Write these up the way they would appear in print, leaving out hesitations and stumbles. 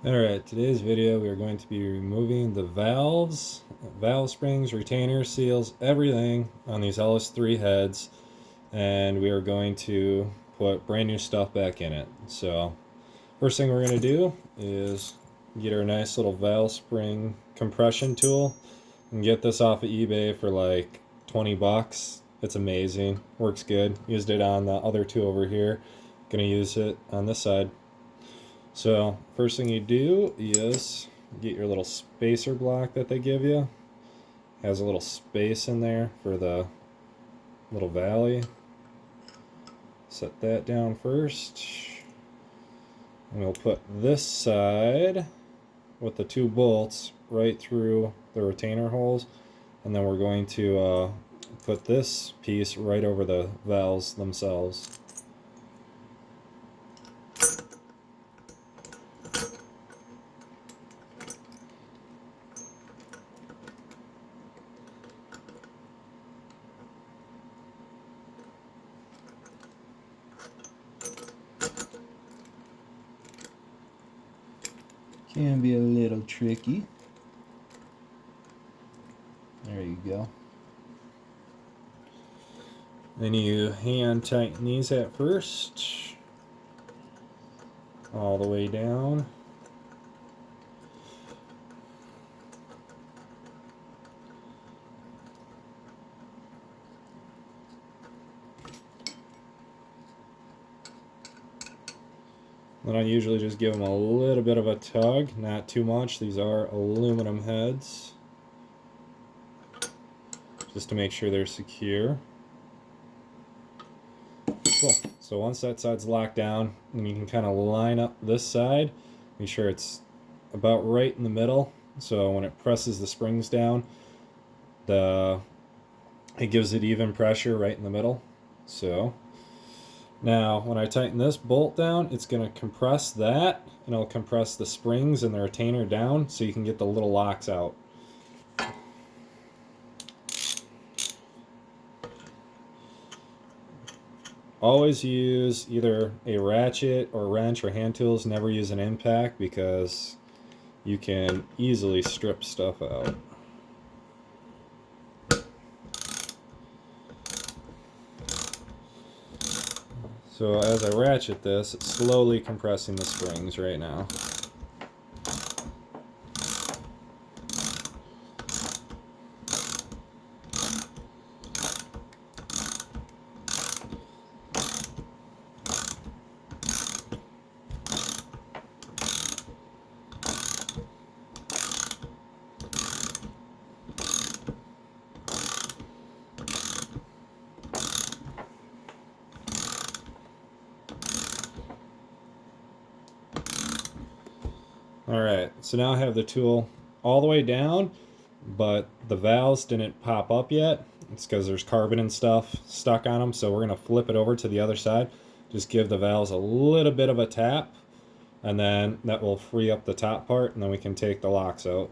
Alright, today's video we are going to be removing the valves, valve springs, retainer seals, everything on these LS3 heads, and we are going to put brand new stuff back in it. So first thing we're going to do is get our nice little valve spring compression tool and get this off of eBay for like 20 bucks. It's amazing, works good. Used it on the other two over here, gonna use it on this side. So first thing you do is get your little spacer block that they give you. Has a little space in there for the little valley. Set that down first. And we'll put this side with the two bolts right through the retainer holes. And then we're going to put this piece right over the valves themselves. Can be a little tricky. There you go. Then you hand tighten these at first, all the way down. Then I usually just give them a little bit of a tug, not too much. These are aluminum heads, just to make sure they're secure. Cool. So once that side's locked down, and you can kind of line up this side, make sure it's about right in the middle. So when it presses the springs down, it gives it even pressure right in the middle. So now when I tighten this bolt down, it's going to compress that, and it'll compress the springs and the retainer down so you can get the little locks out. Always use either a ratchet or wrench or hand tools. Never use an impact because you can easily strip stuff out. So as I ratchet this, it's slowly compressing the springs right now. Alright, so now I have the tool all the way down, but the valves didn't pop up yet. It's because there's carbon and stuff stuck on them, so we're going to flip it over to the other side. Just give the valves a little bit of a tap, and then that will free up the top part, and then we can take the locks out.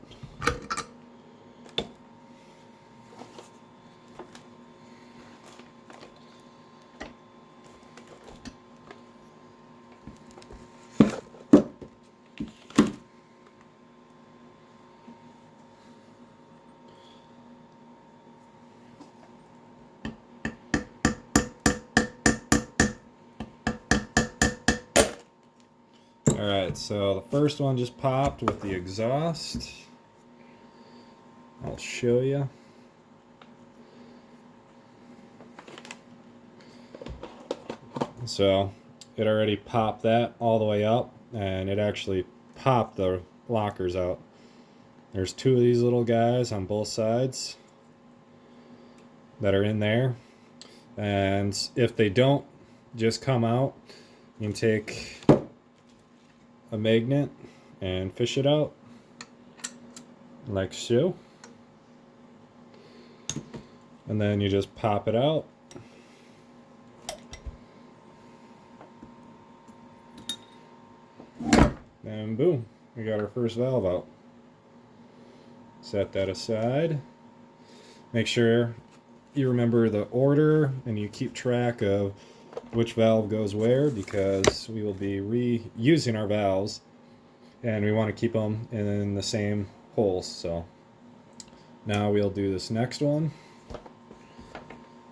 Alright, so the first one just popped with the exhaust. I'll show you. So it already popped that all the way up, and it actually popped the lockers out. There's two of these little guys on both sides that are in there, and if they don't just come out, you can take a magnet and fish it out like so, and then you just pop it out, and boom, we got our first valve out. Set that aside. Make sure you remember the order and you keep track of which valve goes where, because we will be reusing our valves and we want to keep them in the same holes. So now we'll do this next one,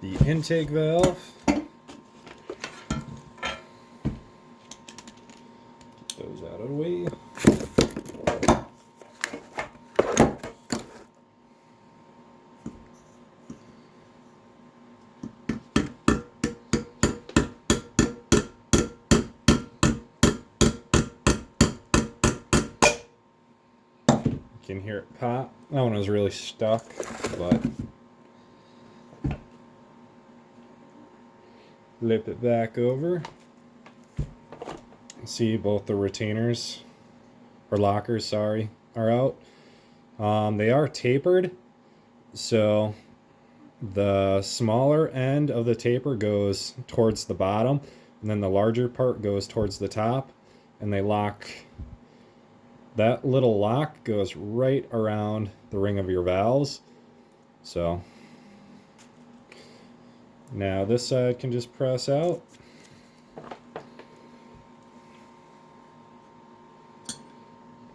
the intake valve. Get those out of the way. You can hear it pop. That one was really stuck, but flip it back over. See, both the retainers, or lockers, sorry, are out. They are tapered, so the smaller end of the taper goes towards the bottom, and then the larger part goes towards the top, and they lock. That little lock goes right around the ring of your valves. So now this side can just press out.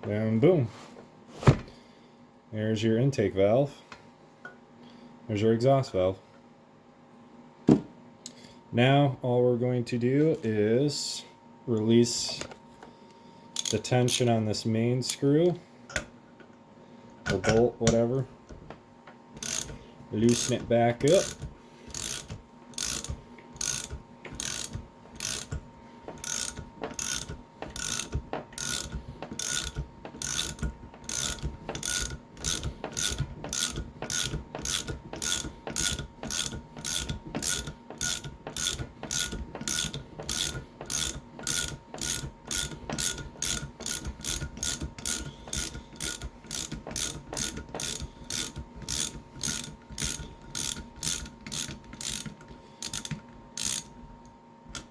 And boom. There's your intake valve. There's your exhaust valve. Now all we're going to do is release the tension on this main screw or bolt, whatever. Loosen it back up.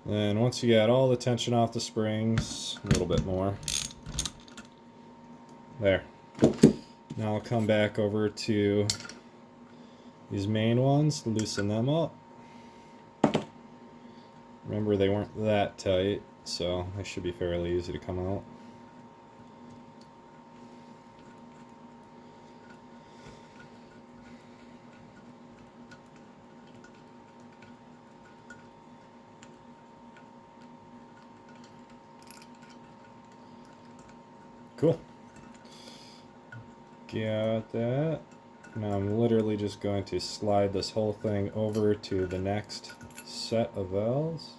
And once you got all the tension off the springs, a little bit more. There. Now I'll come back over to these main ones, loosen them up. Remember, they weren't that tight, so they should be fairly easy to come out. Cool. Got that. Now I'm literally just going to slide this whole thing over to the next set of valves.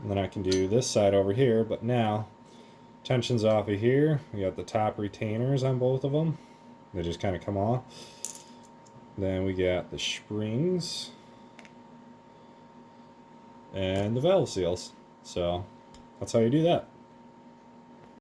And then I can do this side over here, but now tension's off of here. We got the top retainers on both of them. They just kind of come off. Then we got the springs and the valve seals. So that's how you do that.